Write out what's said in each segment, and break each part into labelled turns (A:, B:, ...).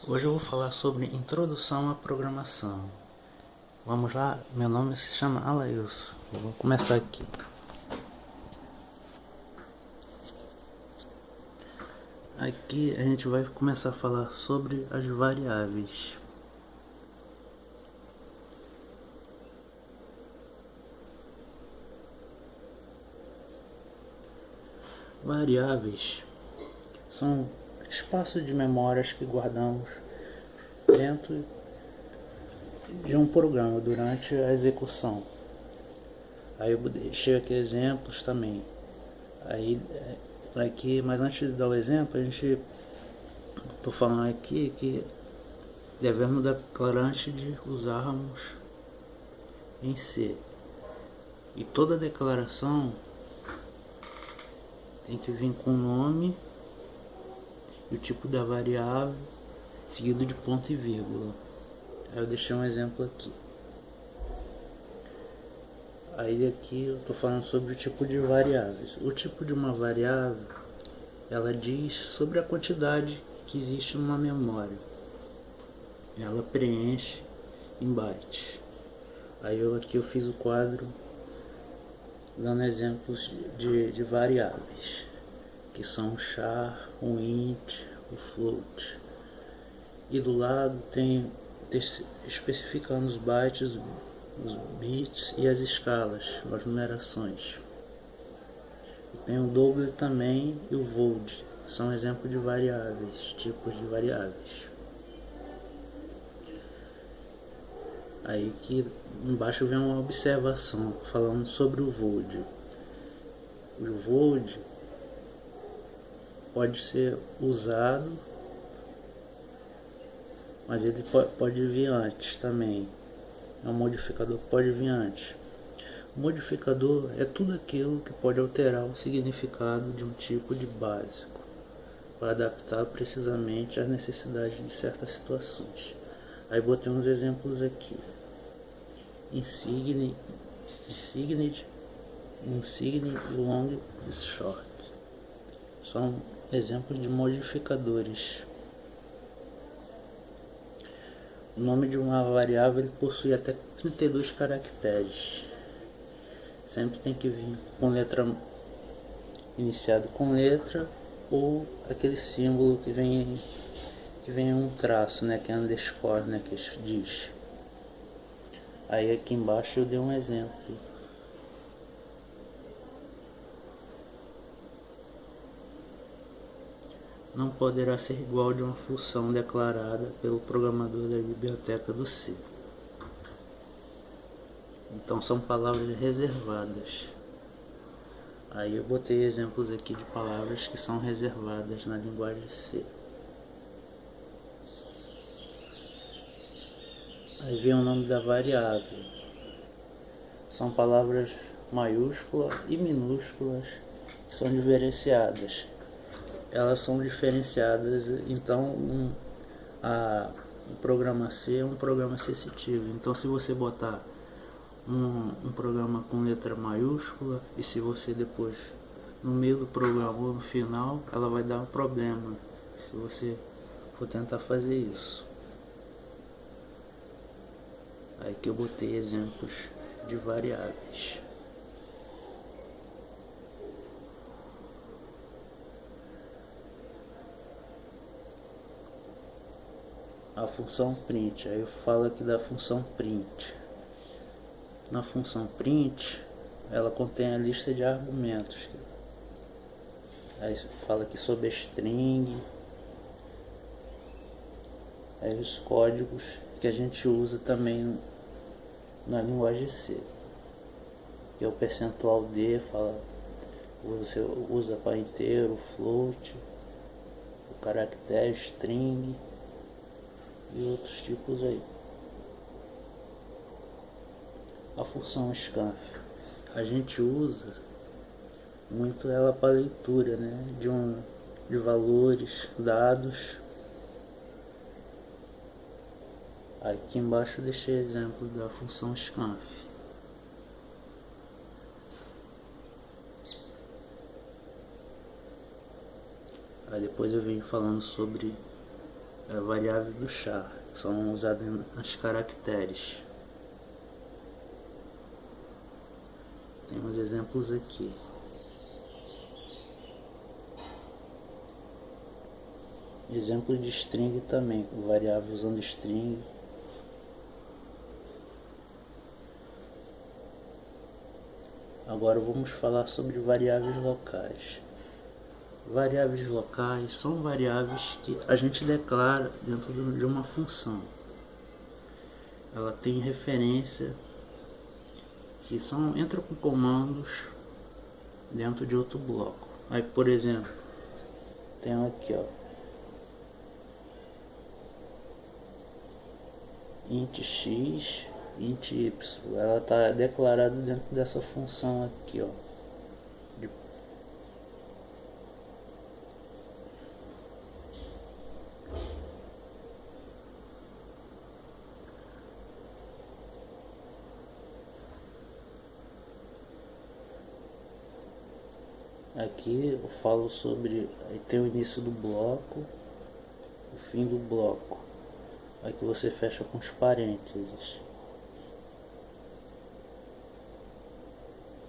A: Hoje eu vou falar sobre introdução à programação. Vamos lá, meu nome se chama Alailson. Eu vou começar aqui. Aqui a gente vai começar a falar sobre as variáveis. Variáveis são espaços de memórias que guardamos dentro de um programa durante a execução. Aí eu deixei aqui exemplos também. Aí aqui, mas antes de dar o exemplo, tô falando aqui que devemos declarar antes de usarmos em C. E toda declaração tem que vir com o nome e o tipo da variável, seguido de ponto e vírgula. Aí eu deixei um exemplo aqui. Aí aqui eu estou falando sobre o tipo de variáveis. O tipo de uma variável, ela diz sobre a quantidade que existe numa memória. Ela preenche em bytes. Aí aqui eu fiz o quadro dando exemplos de variáveis, que são o char, o int, o float. E do lado tem especificando os bytes, os bits e as escalas, as numerações. E tem o double também e o void, são exemplos de variáveis, tipos de variáveis. Aí que embaixo vem uma observação falando sobre o void. O void pode ser usado, mas ele pode vir antes também. É um modificador que pode vir antes. O modificador é tudo aquilo que pode alterar o significado de um tipo de básico para adaptar precisamente às necessidades de certas situações. Aí botei uns exemplos aqui. Insigne, long e short. São exemplos de modificadores. O nome de uma variável ele possui até 32 caracteres. Sempre tem que vir com letra, iniciado com letra, ou aquele símbolo que vem um traço, né, que é underscore, né, que diz. Aí aqui embaixo eu dei um exemplo. Não poderá ser igual de uma função declarada pelo programador da biblioteca do C. Então são palavras reservadas. Aí eu botei exemplos aqui de palavras que são reservadas na linguagem C. Aí vem o nome da variável. São palavras maiúsculas e minúsculas que são diferenciadas. Elas são diferenciadas, então o programa C é um programa sensitivo. Então se você botar um programa com letra maiúscula e se você depois no meio do programa ou no final, ela vai dar um problema se você for tentar fazer isso. Aí que eu botei exemplos de variáveis. A função print, aí eu falo aqui da função print. Na função print, ela contém a lista de argumentos. Aí fala aqui sobre a string, aí os códigos que a gente usa também na linguagem C, que é o percentual D, você usa para inteiro, float, o caractere, string e outros tipos aí. A função scanf, a gente usa muito ela para leitura, né, de valores, dados. Aqui embaixo eu deixei exemplo da função scanf. Aí depois eu venho falando sobre é a variável do char, que são usadas nas caracteres. Tem uns exemplos aqui. Exemplo de string também, variável usando string. Agora vamos falar sobre variáveis locais. Variáveis locais são variáveis que a gente declara dentro de uma função. Ela tem referência que entra com comandos dentro de outro bloco. Aí, por exemplo, tem aqui, ó, int x, int y. Ela está declarada dentro dessa função aqui, ó. Aqui eu falo sobre, aí tem o início do bloco, o fim do bloco. Aqui você fecha com os parênteses.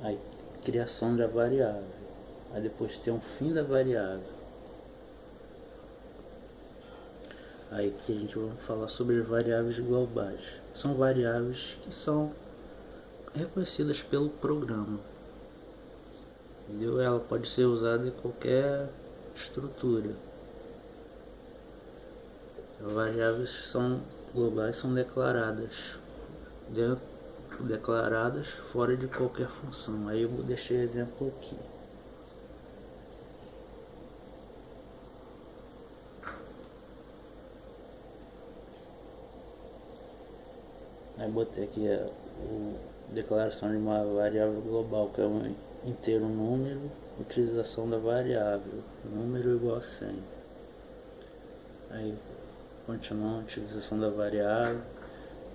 A: Aí criação da variável. Aí depois tem o fim da variável. Aí que a gente vai falar sobre variáveis globais. São variáveis que são reconhecidas pelo programa. Entendeu? Ela pode ser usada em qualquer estrutura. As variáveis globais são declaradas fora de qualquer função. Aí eu deixei exemplo aqui. Aí botei aqui a declaração de uma variável global, que é um inteiro número, utilização da variável, número igual a 100. Aí continua a utilização da variável,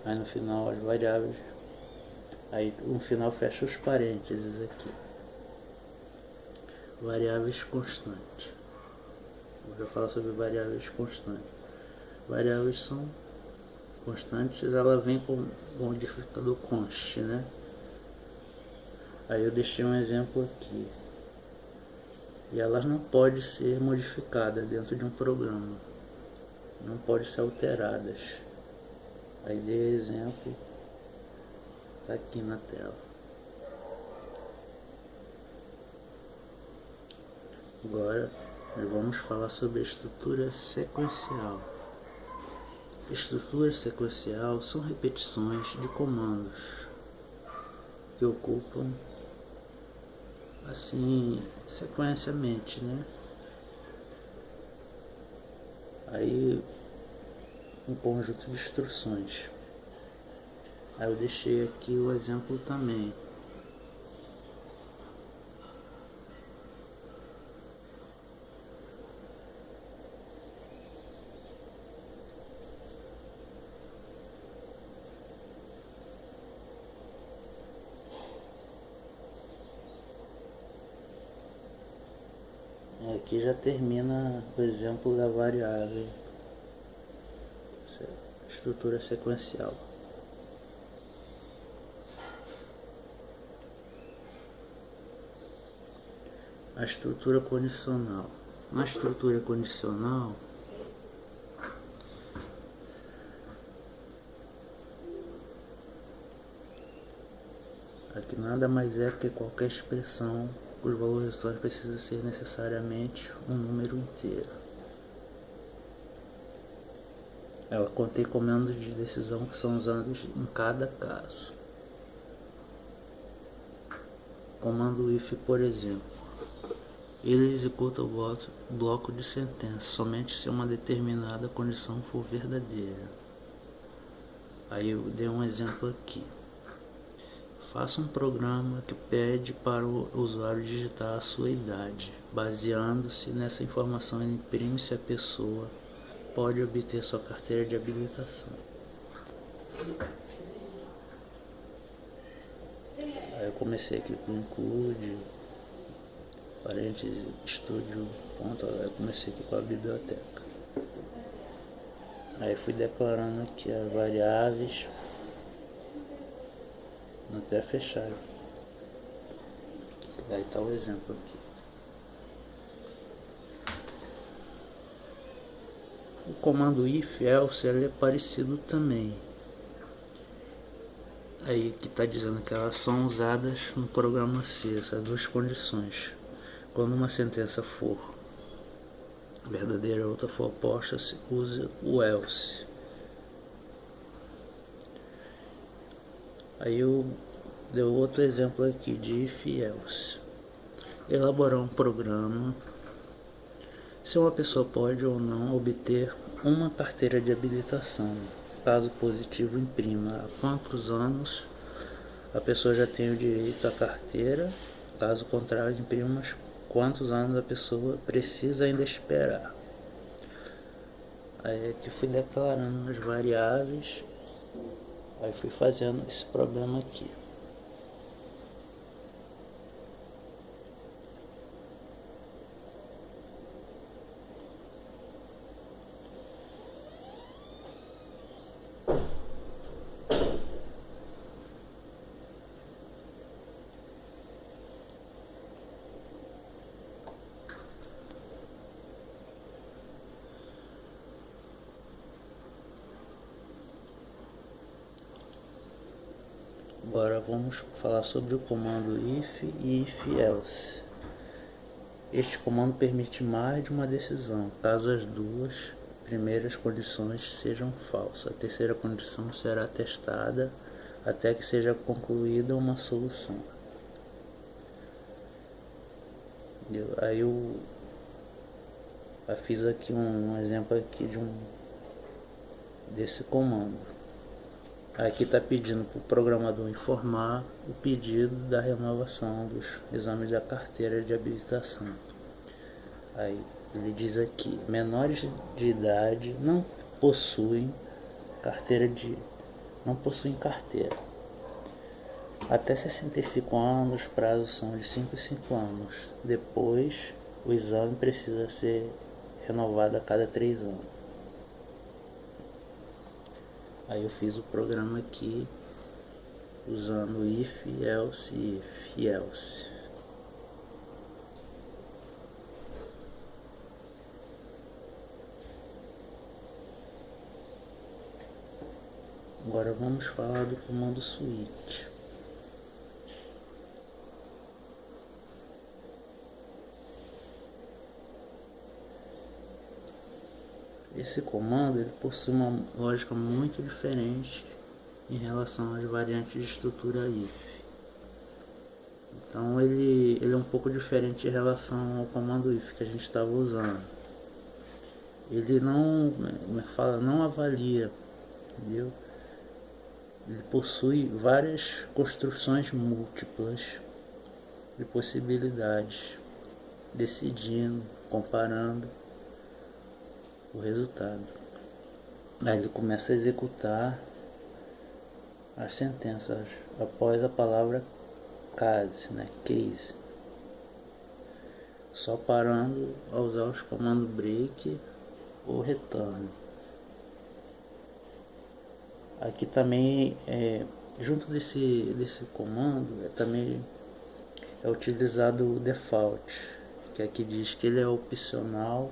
A: aí no final as variáveis, aí no final fecha os parênteses aqui. Variáveis constantes. Vou falar sobre variáveis constantes. Variáveis são constantes, ela vem com o modificador const, né? Aí eu deixei um exemplo aqui. E elas não podem ser modificadas dentro de um programa. Não podem ser alteradas. Aí dei exemplo aqui na tela. Agora nós vamos falar sobre a estrutura sequencial. Estrutura sequencial são repetições de comandos que ocupam assim sequencialmente, né? Aí um conjunto de instruções. Aí eu deixei aqui o exemplo também. Aqui já termina o exemplo da variável, estrutura sequencial. A estrutura condicional. Na estrutura condicional, aqui nada mais é que qualquer expressão cujo valor resultante precisa ser necessariamente um número inteiro. Ela contém comandos de decisão que são usados em cada caso. Comando if, por exemplo. Ele executa o bloco de sentença somente se uma determinada condição for verdadeira. Aí eu dei um exemplo aqui. Faça um programa que pede para o usuário digitar a sua idade. Baseando-se nessa informação, ele imprime se a pessoa pode obter sua carteira de habilitação. Aí eu comecei aqui com include, parênteses, estúdio, ponto. Aí eu comecei aqui com a biblioteca. Aí fui declarando aqui as variáveis até fechar. Aí tá o exemplo aqui. O comando if else ele é parecido também. Aí que está dizendo que elas são usadas no programa C, essas duas condições. Quando uma sentença for verdadeira e outra for oposta, se usa o else. Aí eu dei outro exemplo aqui de if else. Elaborar um programa se uma pessoa pode ou não obter uma carteira de habilitação. Caso positivo, imprima há quantos anos a pessoa já tem o direito à carteira. Caso contrário, imprima quantos anos a pessoa precisa ainda esperar. Aí aqui fui declarando as variáveis. Aí fui fazendo esse problema aqui. Agora vamos falar sobre o comando if e if else. Este comando permite mais de uma decisão, caso as duas primeiras condições sejam falsas. A terceira condição será testada até que seja concluída uma solução. Aí eu fiz aqui um exemplo aqui desse comando. Aqui está pedindo para o programador informar o pedido da renovação dos exames da carteira de habilitação. Aí ele diz aqui, menores de idade não possuem carteira. Até 65 anos, prazos são de 5 em 5 anos. Depois, o exame precisa ser renovado a cada 3 anos. Aí eu fiz o programa aqui usando if, else, if, else. Agora vamos falar do comando switch. Esse comando ele possui uma lógica muito diferente em relação às variantes de estrutura if. Então ele é um pouco diferente em relação ao comando if que a gente estava usando. Ele não avalia, entendeu? Ele possui várias construções múltiplas de possibilidades, decidindo, comparando o resultado. Aí ele começa a executar as sentenças após a palavra case, só parando a usar os comandos break ou return. Aqui também, junto desse comando, também é utilizado o default, que aqui diz que ele é opcional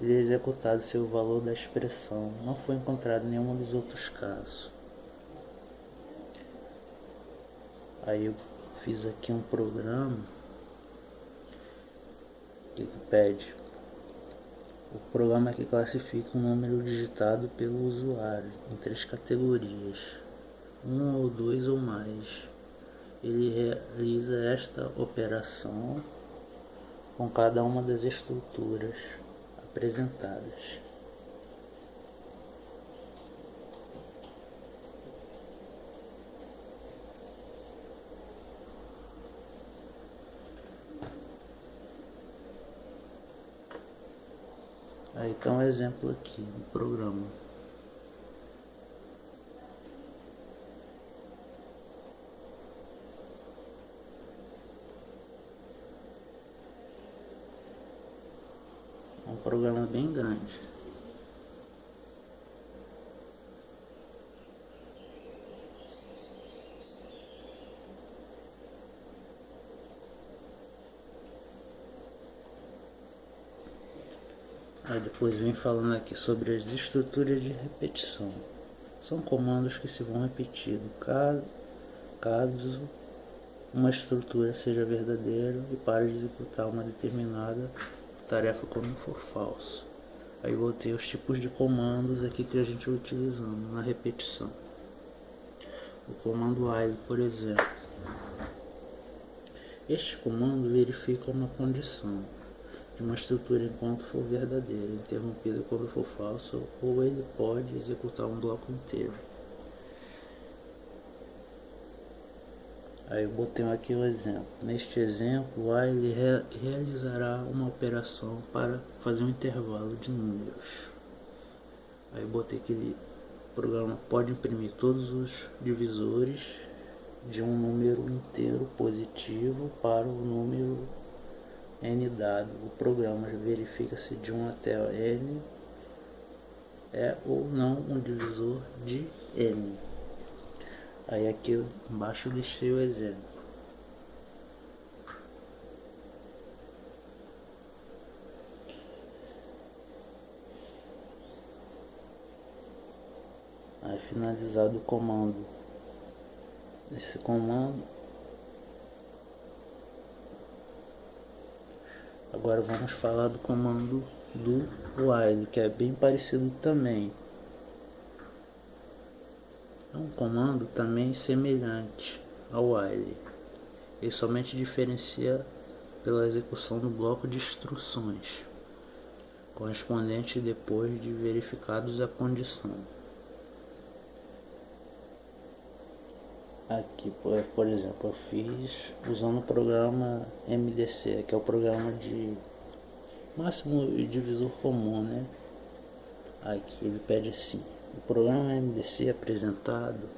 A: e é executado se o valor da expressão não foi encontrado em nenhum dos outros casos. Aí eu fiz aqui um programa que pede o programa que classifica o número digitado pelo usuário em 3 categorias, 1 ou 2 ou mais. Ele realiza esta operação com cada uma das estruturas apresentadas. Aí está um exemplo aqui do programa. É um programa bem grande. Aí depois vem falando aqui sobre as estruturas de repetição. São comandos que se vão repetindo caso uma estrutura seja verdadeira e pare de executar uma determinada tarefa quando for falso. Aí vou ter os tipos de comandos aqui que a gente vai utilizando na repetição. O comando while, por exemplo. Este comando verifica uma condição de uma estrutura enquanto for verdadeira, interrompida quando for falso, ou ele pode executar um bloco inteiro. Aí eu botei aqui um exemplo. Neste exemplo, o while realizará uma operação para fazer um intervalo de números. Aí eu botei que o programa pode imprimir todos os divisores de um número inteiro positivo para o número n dado. O programa verifica se de 1 até n é ou não um divisor de n. Aí aqui embaixo eu deixei o exemplo. Aí finalizado o comando. Esse comando. Agora vamos falar do comando do while, que é bem parecido também. É um comando também semelhante ao while. Ele somente diferencia pela execução do bloco de instruções, correspondente depois de verificados a condição. Aqui, por exemplo, eu fiz usando o programa MDC, que é o programa de máximo divisor comum, né? Aqui ele pede assim: o programa MDC apresentado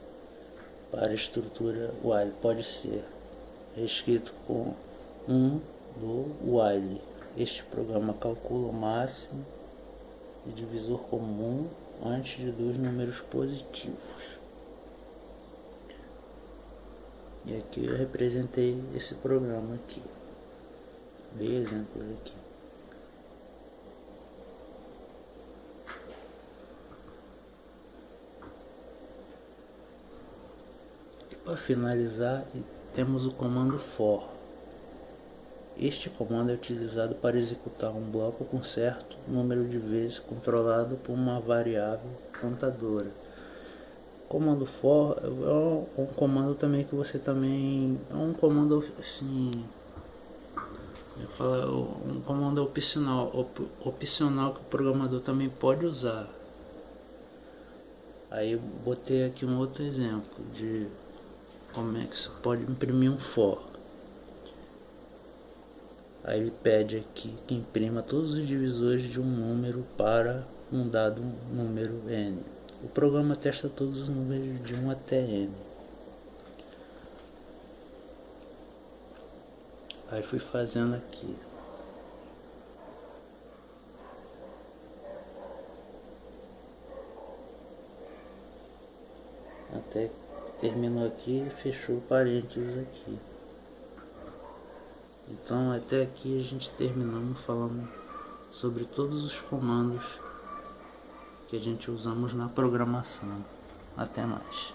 A: para a estrutura while pode ser reescrito com 1 do while. Este programa calcula o máximo de divisor comum antes de dois números positivos. E aqui eu representei esse programa aqui. Dei exemplos aqui. E para finalizar, temos o comando for. Este comando é utilizado para executar um bloco com certo número de vezes controlado por uma variável contadora. O comando for é um comando também que você também é um comando assim, um comando opcional que o programador também pode usar. Aí eu botei aqui um outro exemplo de como é que você pode imprimir um for. Aí ele pede aqui que imprima todos os divisores de um número para um dado número n. O programa testa todos os números de 1 até n. Aí fui fazendo aqui. Até terminou aqui e fechou o parênteses aqui. Então até aqui a gente terminamos falando sobre todos os comandos que a gente usamos na programação. Até mais.